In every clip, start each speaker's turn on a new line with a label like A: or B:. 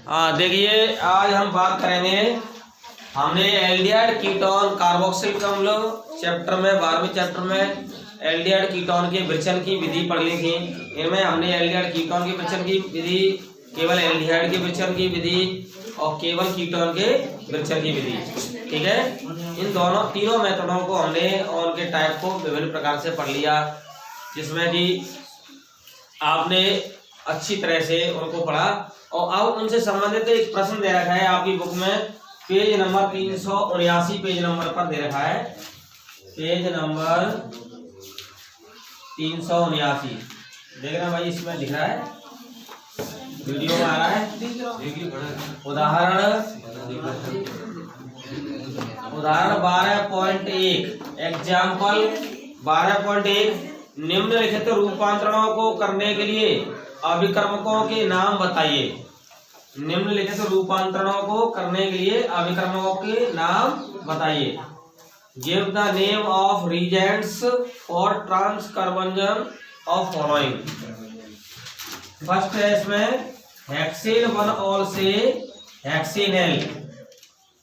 A: देखिए आज हम बात करेंगे। हमने एल्डिहाइड कीटोन कार्बोक्सिलिक अम्ल चैप्टर में 12वें चैप्टर में एल्डिहाइड कीटोन के विचलन की विधि पढ़ ली थी। इनमें हमने एल्डिहाइड कीटोन के विचलन की विधि, केवल एल्डिहाइड के विचलन की विधि और केवल कीटोन के विचलन की विधि, ठीक है। इन दोनों तीनों मेथडों को हमने और उनके टाइप को विभिन्न प्रकार से पढ़ लिया, जिसमें कि आपने अच्छी तरह से उनको पढ़ा। और अब उनसे संबंधित एक प्रश्न दे रखा है आपकी बुक में, पेज नंबर 379 पेज नंबर पर दे रखा है, पेज नंबर 379 देख रहे हैं भाई, इसमें दिख रहा है, वीडियो में आ रहा है। उदाहरण 12.1 एग्जाम्पल 12.1 निम्नलिखित रूपांतरणों को करने के लिए अभिकर्मकों के नाम बताइए। निम्नलिखित रूपांतरणों को करने के लिए अभिकर्मकों के नाम बताइए। Give the name of reagents for transconversion of following. First है इसमें हेक्सेन 1 ऑल से हेक्सेनल,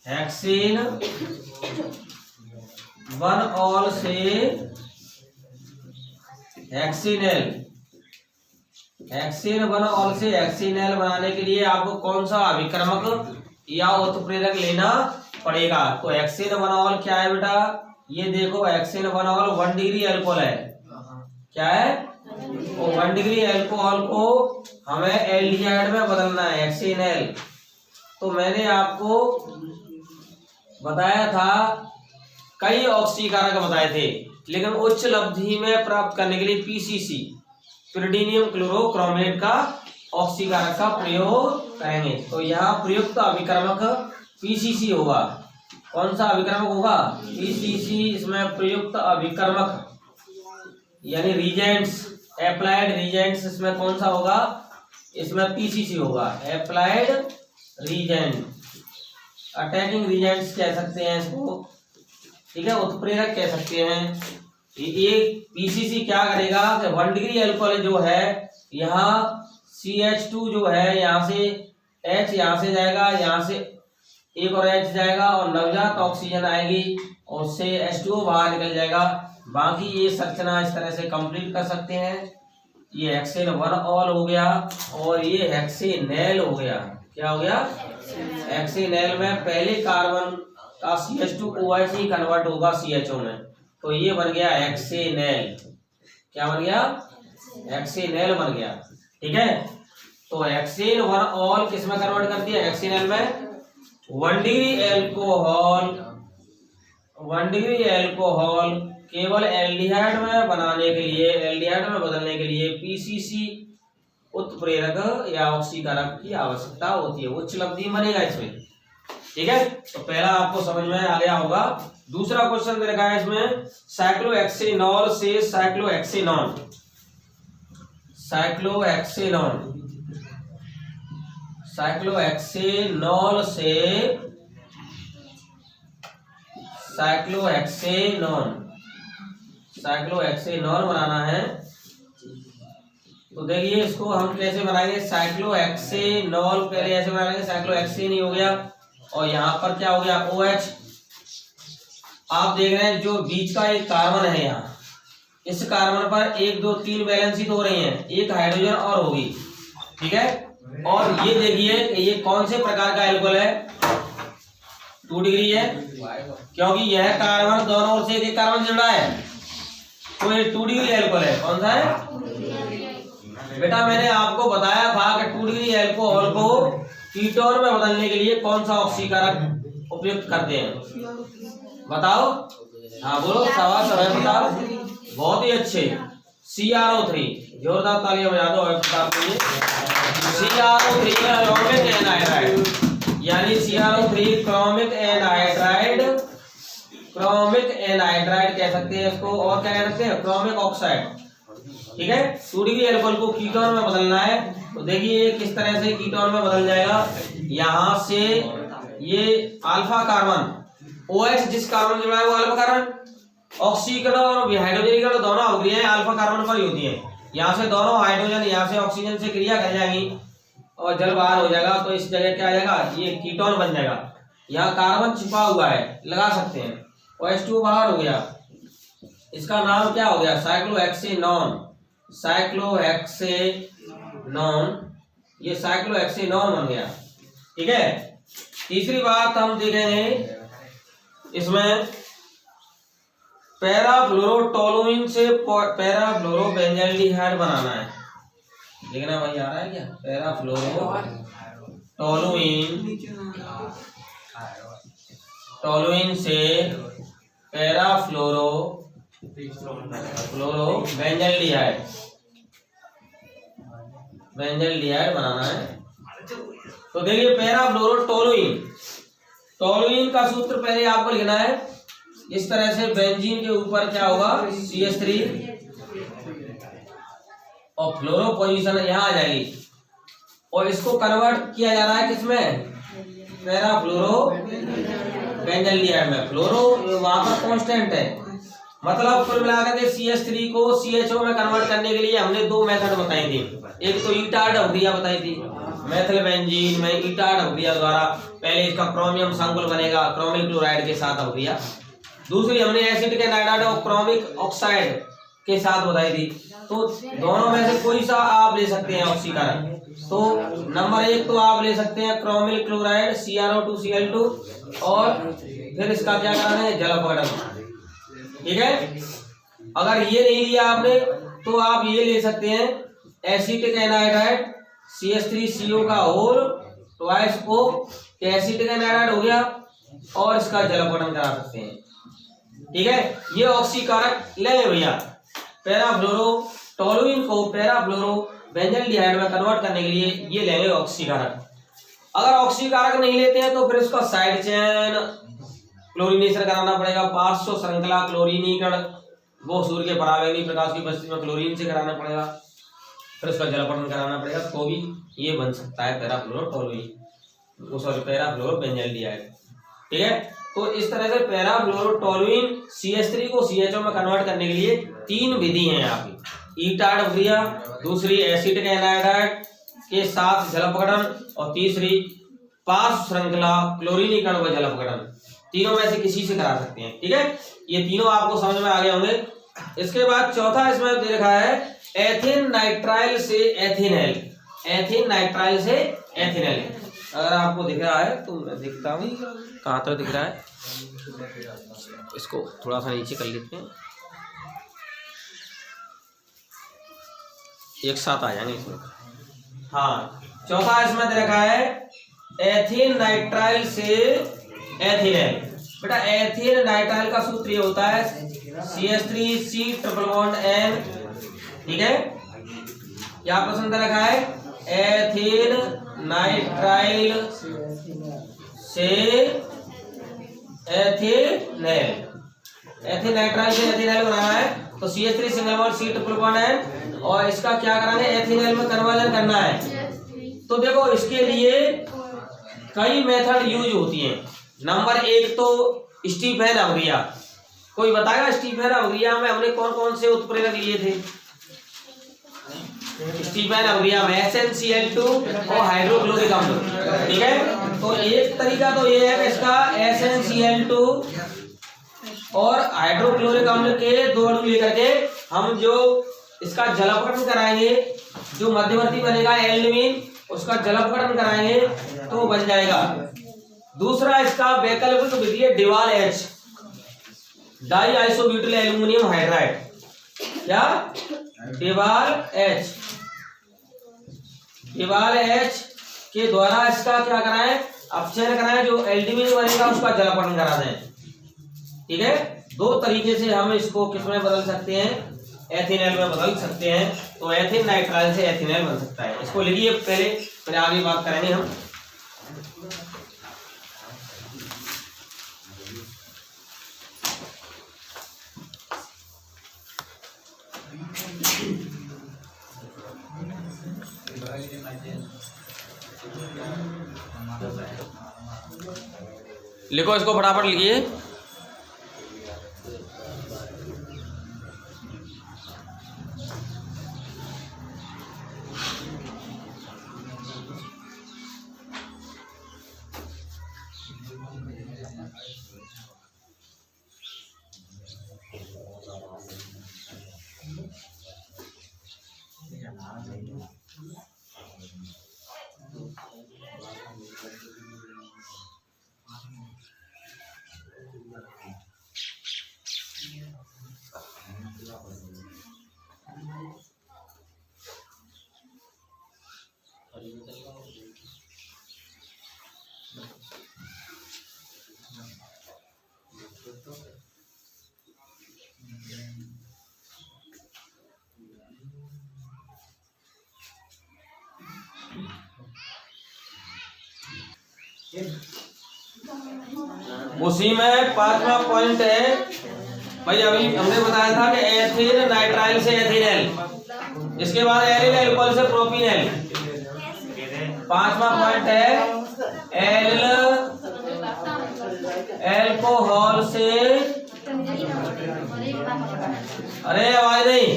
A: हेक्सेन 1 ऑल से हेक्सेनल, हेक्सेन 1 ऑल से हेक्सेनल बनाने के लिए आपको कौन सा अभिकर्मक या उत्प्रेरक लेना पड़ेगा। तो हेक्सेन 1 ऑल क्या है बेटा, ये देखो हेक्सेन 1 ऑल 1 डिग्री अल्कोहल है। क्या है? वो 1 डिग्री अल्कोहल को हमें एल्डिहाइड में बदलना है, हेक्सेनल। तो मैंने आपको बताया था, कई ऑक्सीकारक बताए थे, लेकिन उच्च लब्धि में प्राप्त करने के लिए पीसीसी पिरिडीनियम क्लोरोक्रोमेट का ऑक्सीकारक का प्रयोग करेंगे। तो यहाँ प्रयुक्त अभिकर्मक पीसीसी होगा। कौन सा अभिकर्मक होगा? पीसीसी। इसमें प्रयुक्त अभिकर्मक यानी रीजेंट्स, एप्लाइड रीजेंट्स, इसमें कौन सा होगा? इसमें पीसीसी होगा, एप्लाइड रीजेंट। अटैकिंग रीजेंट्स कह सकते हैं इसको, ठीक है, उत्प्रेरक कह सकते हैं। ये पीसीसी क्या करेगा कि 1 डिग्री अल्कोहल जो है, यहाँ CH2 जो है, यहाँ से H यहाँ से जाएगा, यहाँ से एक और H जाएगा और नवजात ऑक्सीजन आएगी और उससे H2O बाहर निकल जाएगा। बाकी ये संरचना इस तरह से कंप्लीट कर सकते हैं। ये हेक्सेन 1 ऑल हो गया और ये हेक्सेनल हो गया। क्या हो गया? हेक्सेनल में पहले कार्बन का CH2 OH ही कन्वर्ट होगा CHO में, तो ये बन गया हेक्सेनल। क्या बन गया? हेक्सेनल बन गया, ठीक है। तो हेक्सेन 1 ऑल किस में कन्वर्ट कर दिया? हेक्सेनल में। 1 डिग्री अल्कोहल, 1 डिग्री अल्कोहल केवल एल्डिहाइड में बनाने के लिए, एल्डिहाइड में बदलने के लिए पीसीसी उत्प्रेरक या ऑक्सीकारक की आवश्यकता होती है। उच्च लब्धि बनेगा इसमें, ठीक है। तो पहला आपको समझ में आ गया होगा। दूसरा क्वेश्चन दे रखा है इसमें, साइक्लोहेक्सेनॉल से साइक्लोहेक्सेनॉन, साइक्लोहेक्सेनॉन, साइक्लोहेक्सेनॉल से साइक्लोहेक्सेनॉन, साइक्लोहेक्सेनॉन बनाना है। तो देखिए इसको हम कैसे बनाएंगे। साइक्लोहेक्सेनॉल पहले ऐसे बना लेंगे, साइक्लोहेक्सेन ही हो गया और यहाँ पर क्या हो गया? OH। आप देख रहे हैं जो बीच का एक कार्बन है, यहाँ इस कार्बन पर 1 2 3 वैलेंसी तो हो रही है, एक हाइड्रोजन और होगी, ठीक है। और ये देखिए ये कौन से प्रकार का एल्कोहल है? 2 डिग्री है, क्योंकि यह कार्बन दोनों ओर से एक कार्बन जुड़ा है, तो ये 2 डिग्री एल्कोहल है। कौन सा है बेटा? मैंने आपको बताया था कि 2 डिग्री एल्कोहल को कीटोन में बदलने के लिए कौन सा ऑक्सीकारक उपयुक्त करते हैं? बताओ। हाँ बोलो, शाबाश, बताओ, बहुत ही अच्छे। CrO3, जोरदार तालियां बजा दो CrO3 क्रोमिक एनहाइड्राइड, यानी CrO3 chromic anhydride, chromic anhydride कह सकते हैं इसको, और क्या कह सकते हैं? क्रोमिक ऑक्साइड, ठीक है। 2 डिग्री अल्कोहल को कीटोन में बदलना है, तो देखिए किस तरह से कीटोन में बदल जाएगा। यहां से ये अल्फा कार्बन, OH जिस कार्बन जुड़ा है वो अल्फा कार्बन, ऑक्सीकरण और हाइड्रोजनीकरण दोनों अभिक्रियाएं अल्फा कार्बन पर ही होती हैं। यहाँ से दोनों हाइड्रोजन यहाँ से ऑक्सीजन से क्रिया कर जाएंगी और जल बाहर हो जाएगा तो इस जगह क्या आ जाएगा, ये कीटोन बन जाएगा। यहाँ कार्बन छिपा हुआ है, लगा सकते हैं। और H2O बाहर हो गया, इसका नाम क्या हो गया, साइक्लोहेक्सेनॉन। साइक्लोहेक्सेनॉन, ये साइक्लोहेक्सेनॉन बन गया। ठीक है। तीसरी बात हम देखेंगे इसमें, पैराफ्लोरोटोलुइन से पैराफ्लोरोबेंजाल्डिहाइड बनाना है। देखना भाई आ रहा है क्या, पैराफ्लोरोटोलुइन से बेंजाल्डिहाइड बनाना है। तो देखिए टोलुइन का सूत्र पहले आपको लिखना है इस तरह से। बेंजीन के ऊपर क्या होगा, CH3 और फ्लोरो पोजीशन यहाँ आ जाएगी, और इसको कन्वर्ट किया जा रहा है किसमें, पैराफ्लोरोबेंजाल्डिहाइड में। फ्लोरो वहां पर कांस्टेंट है, मतलब कुल मिलाकर के CH3 को CHO में कन्वर्ट करने के लिए हमने दो मेथड बताई थी। एक तो ईटार्ड अवक्रिया बताई थी, मेथिल बेंजीन में ईटार्ड अवक्रिया द्वारा पहले इसका क्रोमियम संकुल बनेगा क्रोमिल क्लोराइड के साथ अवक्रिया। दूसरी हमने एसिड के नाइट्राइड और क्रोमिक ऑक्साइड के साथ बताई थी। तो दोनों में से कोई सा आप ले सकते हैं ऑक्सीकरण। तो नंबर 1 तो आप ले सकते हैं क्रोमिल क्लोराइड CrO2Cl2, और फिर इसका क्या करना है, जल अपघटन। ठीक है। अगर ये नहीं लिया आपने तो आप ये ले सकते हैं एसिटिक एनाइड्राइड CH3CO का whole twice O, acetic anhydride हो गया, और इसका जल अपघटन करा सकते हैं। ठीक है। ये ऑक्सीकारक ले भैया। पैराफ्लोरोटोलुइन को पैराफ्लोरोबेंजाल्डिहाइड में कन्वर्ट करने के लिए ये लेंगे ऑक्सीकारक। अगर ऑक्सीकारक नहीं लेते हैं तो फिर इसका साइड चेन क्लोरीनेशन कराना पड़ेगा। 500 श्रृंखला क्लोरीनीकरण, वो सूर्य के परावैंगनी प्रकाश की उपस्थिति में क्लोरीन से कराना पड़ेगा, फिर उसका जल अपघटन कराना पड़ेगा, तो भी ये बन सकता है पैराफ्लोरोटोलुइन, सॉरी पैराफ्लोरोबेंजाल्डिहाइड। ठीक है। तो इस तरह से पैराफ्लोरोटोलुइन CH3 को CHO में कन्वर्ट करने के लिए 3 विधि हैं यहाँ पे, ईटार्ड अवक्रिया, दूसरी एसिटिक एनाइड्राइड के साथ जल अपघटन, और तीसरी 5 श्रृंखला क्लोरीनीकरण व जल अपघटन। तीनों में से किसी से करा सकते हैं। ठीक है। ये तीनों आपको समझ में आ गए होंगे। इसके बाद चौथा इसमें दे रखा है एथिन नाइट्राइल से एथिनल। एथिन नाइट्राइल से एथिनल, अगर आपको दिख रहा है तो मैं दिखता हूँ कहाँ तक दिख रहा है, इसको थोड़ा सा नीचे कर लेते हैं, एक साथ आ जाएंगे इसमें। हाँ, चौथा इसमें दे रखा है एथिन नाइट्राइल से एथिनल। बेटा एथिन नाइट्राइल का सूत्र ये होता है CH3C+N। ठीक है। क्या प्रश्न दे रखा है, एथिन नाइट्राइल से एथिनल। एथिन नाइट्राइल से एथिनल बनाना है तो CH3 सिंगल बॉन्ड C+N, और इसका क्या कराना है, एथिनल में कन्वर्जन करना है। तो देखो इसके लिए कई मेथड यूज होती हैं। नंबर 1 तो स्टीफन अवक्रिया। कोई बताएगा स्टीफन अवक्रिया में हमने कौन कौन से उत्प्रेरक लिए थे? स्टीफन अवक्रिया में SnCl2 और हाइड्रोक्लोरिक अम्ल। ठीक है। तो एक तरीका तो ये है कि इसका SnCl2 और हाइड्रोक्लोरिक अम्ल के दो अणु लेकर के हम जो इसका जल अपघटन कराएंगे, जो मध्यवर्ती बनेगा एल्यूमिन, उसका जल अपघटन कराएंगे तो बन जाएगा। दूसरा इसका वैकल्पिक विधि है डिवाल H, die isobutyl aluminium hydride. क्या, डिवाल H के द्वारा इसका क्या कराएं, अपचयन कराएं, जो एल्यूमिनियम बनेगा उसका जल अपघटन करा दें। ठीक है। दो तरीके से हम इसको किसमें बदल सकते हैं, एथिनल में बदल सकते हैं। तो एथिन नाइट्राइल से एथिनल बन सकता है। इसको लिखिए पहले, फिर आगे बात करेंगे हम। लिखो इसको फटाफट लिखिए। उसी में 5वां पॉइंट है भाई, अभी हमने बताया था कि एथिल नाइट्राइल से एथिनेल, इसके बाद एलिल अल्कोहल से प्रोपिनेल। 5वां पॉइंट है एलिल अल्कोहल से, अरे आवाज नहीं,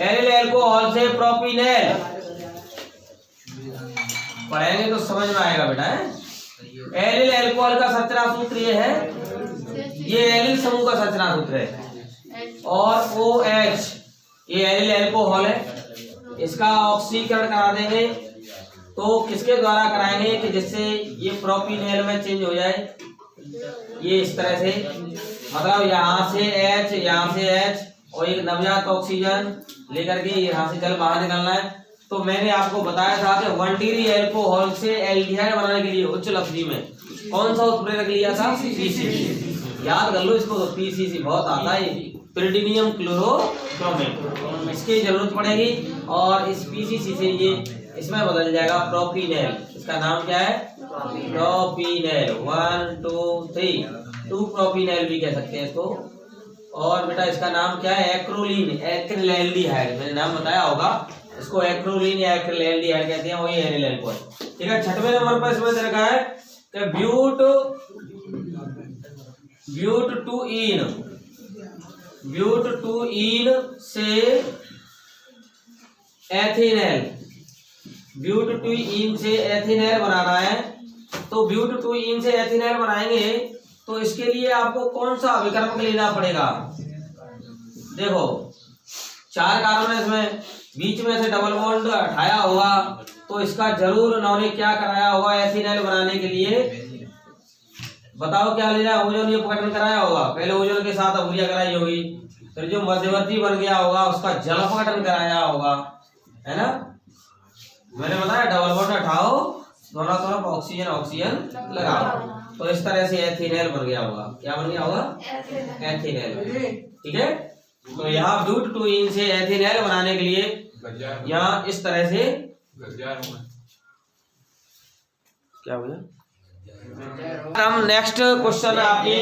A: एलिल अल्कोहल से प्रोपिनेल। पढ़ेंगे तो समझ में आएगा बेटा। एलिल अल्कोहल का संरचना सूत्र ये है, ये एलिल समूह का संरचना सूत्र है, और OH ये एलिल अल्कोहल है, इसका ऑक्सीकरण करा देंगे। तो किसके द्वारा कराएंगे कि जिससे ये प्रोपिनेल में चेंज हो जाए, ये इस तरह से, मतलब यहाँ से H, यहाँ से H और एक नवजात ऑक्सीजन लेकर के यहाँ से जल बाहर निकलना है। तो मैंने आपको बताया था कि 1 डिग्री अल्कोहल से एल्डिहाइड बनाने के लिए उच्च लफ्जी में कौन सा उत्प्रेरक लिया था? PCC। याद कर लो इसको, तो PCC बहुत आता है, प्रीडिनियम क्लोरोब्रोमीन, इसकी जरूरत पड़ेगी। और इस PCC से ये इसमें बदल जाएगा प्रोपिनेल। इसका नाम क्या है? प्रोपिनेल। 1 2 3 2 प्रोपिनेल भी कह सकते हैं इसको। और बेटा इसका नाम क्या है? एक्रोलीन एक्रिलैल्डिहाइड, मैंने नाम बताया होगा इसको, एक्रोलीन या एक्रिलैल्डिहाइड कहते हैं, वही एलिल अल्कोहल। ठीक है, 6वें नंबर पर इसमें दे रखा है कि ब्यूट टू इन से एथिनेल, ब्यूट टू इन से एथिनेल बनाना है। तो ब्यूट टू इन से एथिनेल बनाएंगे तो इसके लिए आपको कौन सा अभिकर्मक लेना पड़ेगा? देखो 4 कार्बन है इसमें, बीच में से डबल बॉन्ड हटाया होगा, तो इसका जरूर उन्होंने क्या कराया होगा एथिनेल बनाने के लिए? बताओ क्या लेना? ओजोन ये अपघटन कराया होगा, पहले ओजोन के साथ अभिक्रिया कराई होगी, फिर जो मध्यवर्ती बन गया होगा उसका जल अपघटन कराया होगा, है ना? मैंने बताया डबल बॉन्ड हटाओ, दोनों तरफ ऑक्सीजन ऑक्सीजन लगाओ, तो इस तरह से एथिनेल बन गया होगा। क्या बन गया होगा? एथिनेल। ठीक है, तो यहाँ ब्यूट टू इन से एथिनेल बनाने के लिए यहाँ इस तरह से क्या बोला? हम नेक्स्ट क्वेश्चन आपकी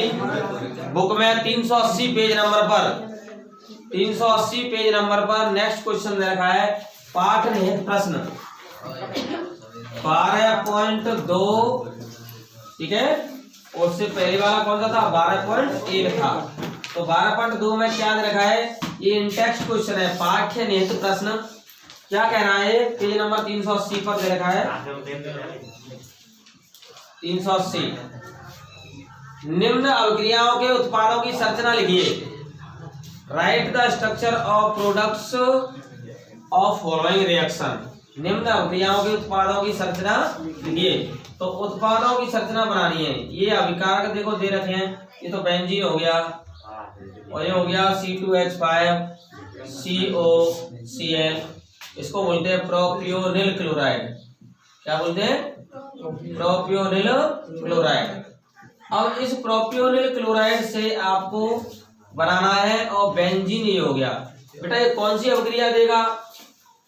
A: बुक में 380 पेज नंबर पर, 380 पेज नंबर पर नेक्स्ट क्वेश्चन दे रखा है, पाठ निहित प्रश्न 12.2। ठीक है, और उससे पहले वाला कौन सा था? 12.1 था। तो 12.2 में क्या दे रखा है? ये इंटेक्स्ट क्वेश्चन है, पाठ्य निहित प्रश्न। क्या कह रहा है? पेज नंबर 380 पर दे रखा है, 380। निम्न अभिक्रियाओं के उत्पादों की संरचना लिखिए। Right the structure of products of following reaction. निम्न अभिक्रियाओं के उत्पादों की संरचना लिखिए। तो उत्पादों की संरचना बनानी है। ये अभिकारक देखो दे रखे हैं, ये तो बेंजीन हो गया, और ये हो गया C2H5 COCl, इसको बोलते हैं प्रोपियोनिल क्लोराइड। क्या बोलते हैं? प्रोपियोनिल क्लोराइड। अब इस प्रोपियोनिल क्लोराइड से आपको बनाना है, और बेंजीन ये हो गया। बेटा ये कौन सी अभिक्रिया देगा?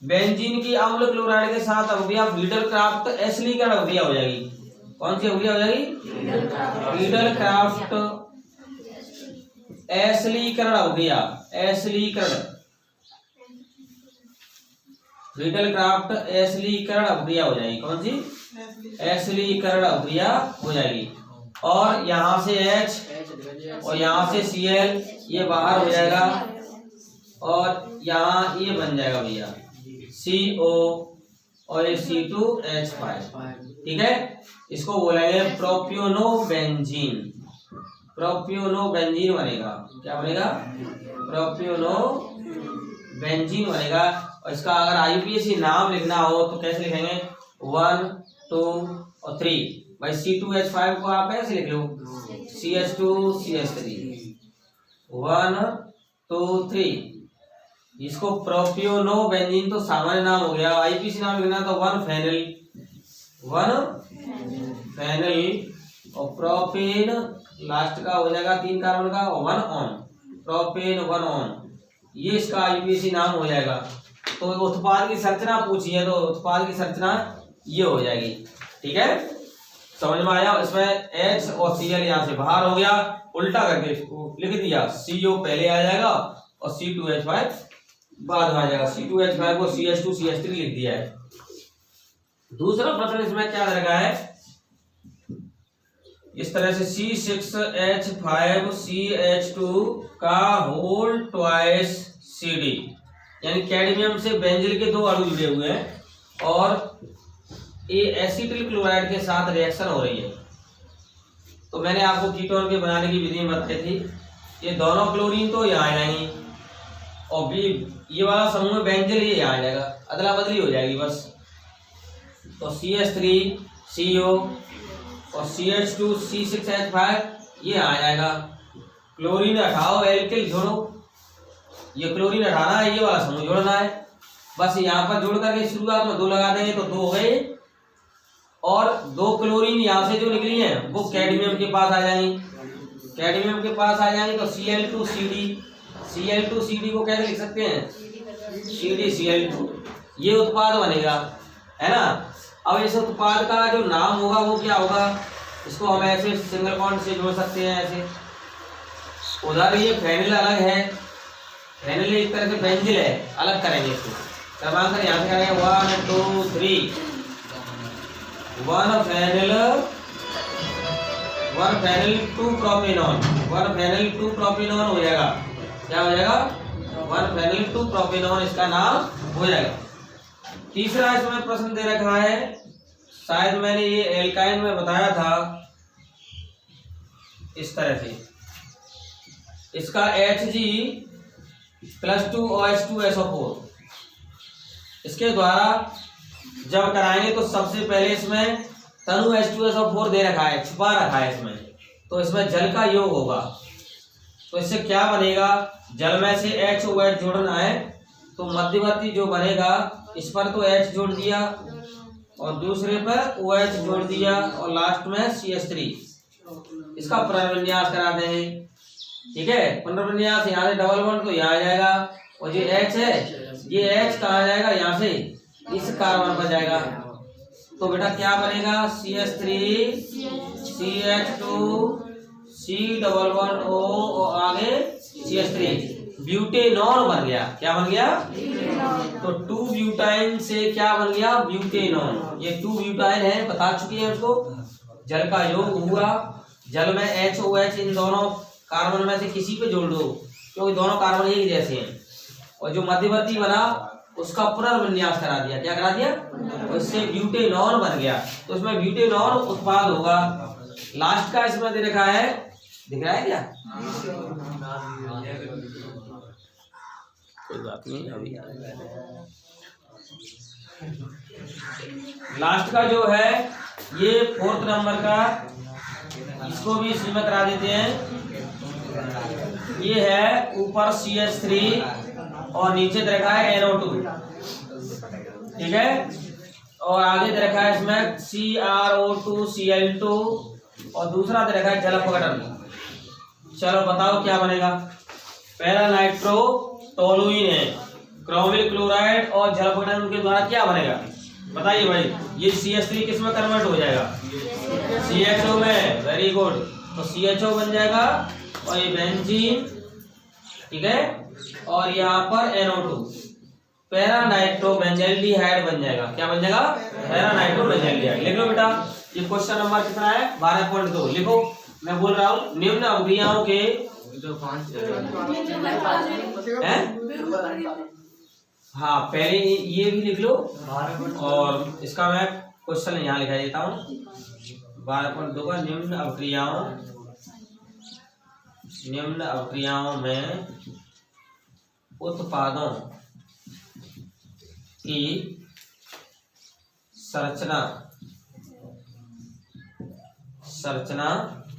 A: बेंजीन की अम्ल क्लोराइड के साथ अभिक्रिया वीडरक्राफ्ट एसिलीकरण अभिक्रिया हो जाएगी। कौन सी अभिक्रिया हो जाएगी? वीडरक्राफ्ट एसिलीकरण अभिक्रिया। एसिलीकरण, वीडरक्राफ्ट एसिलीकरण अभिक्रिया हो जाएगी। कौन सी? एसिलीकरण अभिक्रिया हो जाएगी। और यहाँ से H और यहाँ से Cl ये बाहर हो जाएगा, और यहाँ ये बन जाएगा भैया CO और ये C2H5। ठीक है, इसको बोलेंगे प्रोपियोनोबेंजीन। प्रोपियोनोबेंजीन बनेगा। क्या बनेगा? प्रोपियोनोबेंजीन बनेगा। और इसका अगर IUPAC नाम लिखना हो तो कैसे लिखेंगे? 1 2 और 3। भाई C2H5 को आप ऐसे लिख लो, CH2 CH3, 1 2 3। इसको प्रोपियोनोबेंजीन तो सामान्य नाम हो गया। IUPAC नाम लिखना तो 1 फेनिल, 1 फेनिल, और प्रोपेन लास्ट का हो जाएगा 3 कार्बन का, और 1 ऑन, प्रोपेन 1 ऑन, ये इसका IUPAC नाम हो जाएगा। तो उत्पाद की संरचना पूछी है, तो उत्पाद की संरचना ये हो जाएगी। ठीक है, समझ में आया। इसमें H और Cl यहाँ से बाहर हो गया, उल्टा करके इसको लिख दिया, CO पहले आ जाएगा और C2H5 बाद में आ जाएगा। C2H5 को CH2CH3 लिख दिया है। दूसरा प्रश्न इसमें क्या रखा है, इस तरह से C6H5CH2 का होल ट्वाइस CD, यानी कैडमियम से बेंजीन के दो अणु जुड़े हुए हैं और ये एसिटिल क्लोराइड के साथ रिएक्शन हो रही है। तो मैंने आपको कीटोन के बनाने की विधि बताई थी। ये दोनों क्लोरीन तो यहाँ आ जाएंगी और ये वाला समूह बेंजीन ये यहाँ आ जाएगा, अदला बदली हो जाएगी बस। तो CH3CO और CH2C6H5 ये आ जाएगा। क्लोरीन हटाओ, एल्किल जोड़ो, ये क्लोरीन हटाना है, ये वाला समूह जोड़ना है। बस यहाँ पर जोड़ करके शुरुआत में 2 लगा देंगे तो 2 हो गए और 2 क्लोरीन यहाँ से जो निकली हैं वो कैडमियम के पास आ जाएंगी। कैडमियम के पास आ जाएंगे तो Cl2CD को कैसे लिख सकते हैं, CdCl2, ये उत्पाद बनेगा, है ना। अब इस उत्पाद का जो नाम होगा वो क्या होगा, इसको हम ऐसे सिंगल बॉन्ड से जोड़ सकते हैं ऐसे। उधर ये फेनिल अलग है, फेनिल एक तरह से बेंजीन है, अलग करेंगे इसको। क्रमांक यहाँ से करेंगे 1 2 3, 1 फेनिल 2 प्रोपेनॉन, 1 फेनिल 2 प्रोपेनॉन हो जाएगा। क्या हो जाएगा, 1 फेनिल 2 प्रोपेनॉन इसका नाम हो जाएगा। तीसरा इसमें प्रश्न दे रखा है, शायद मैंने ये एल्काइन में बताया था, इस तरह से इसका Hg+2OH2SO4 इसके द्वारा जब कराएंगे तो सबसे पहले इसमें तनु H2SO4 दे रखा है, छुपा रखा है इसमें, तो इसमें जल का योग होगा। तो इससे क्या बनेगा, जल में से HOH जोड़ना है तो मध्यवर्ती जो बनेगा इस पर तो H जोड़ दिया और दूसरे पर OH जोड़ दिया और लास्ट में CH3, इसका पुनर्विन्यास करा देंगे। ठीक है, पुनर्विन्यास यहाँ से डबल बॉन्ड तो यहाँ आ जाएगा और जो H है ये H कहाँ जाएगा, यहाँ से इस कार्बन पर जाएगा। तो बेटा क्या बनेगा, CH3 CH2 C double bond O और आगे CH3, ब्यूटेनॉन बन गया। क्या बन गया, तो 2 ब्यूटाइन से क्या बन गया, ब्यूटेनॉन। ये 2 ब्यूटाइन है, बता चुकी है उसको। जल का योग हुआ, जल में HOH इन दोनों कार्बन में से किसी पे जोड़ दो क्योंकि दोनों कार्बन एक जैसे हैं, और जो मध्यवर्ती बना उसका पुनर्विन्यास करा दिया। क्या करा दिया, और इससे ब्यूटेनॉन बन गया। तो इसमें ब्यूटेनॉन उत्पाद होगा। लास्ट का इसमें दे रखा है, दिख रहा है क्या, कोई बात नहीं, अभी लास्ट का जो है ये 4th नंबर का, इसको भी इसी में करा देते हैं। ये है ऊपर CH3 और नीचे दे रखा है NO2, ठीक है, और आगे दे रखा है इसमें CrO2Cl2 और दूसरा दे रखा है जल अपघटन। चलो बताओ क्या बनेगा, पहला नाइट्रोटोलुइन है, क्रोमिल क्लोराइड और जल अपघटन के द्वारा क्या बनेगा, बताइए भाई। ये CH3 किस में कन्वर्ट हो जाएगा, CHO में, वेरी गुड। तो CHO बन जाएगा और ये बेंजीन, ठीक है, और यहाँ पर NO2, पैरा नाइट्रोबेंजाइल्डिहाइड बन जाएगा। क्या बन जाएगा, पैरा नाइट्रोबेंजाइल्डिहाइड। लिख लो बेटा, ये क्वेश्चन नंबर कितना है, 12.2 लिखो। मैं बोल रहा हूँ निम्न अभिक्रियाओं के हाँ, पहले ये भी लिख लो और इसका मैं क्वेश्चन यहाँ लिखा देता हूँ। 12.2 का निम्न अभिक्रियाओं में उत्पादों की संरचना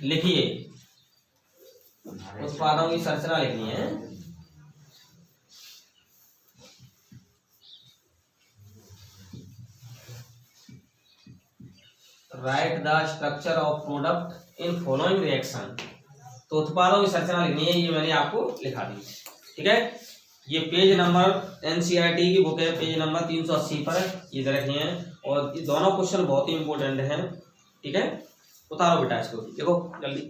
A: लिखिए। उत्पादों की संरचना लिखनी है। Right the structure of product in following reaction. तो उत्पादों की संरचना लिखनी है, ये मैंने आपको लिखा दी, ठीक है। ये पेज नंबर एनसीईआरटी की बुक है, पेज नंबर 380 पर ये दे रखे हैं, और ये दोनों क्वेश्चन बहुत ही इंपॉर्टेंट हैं। ठीक है, उतारो बेटा इसको, देखो जल्दी।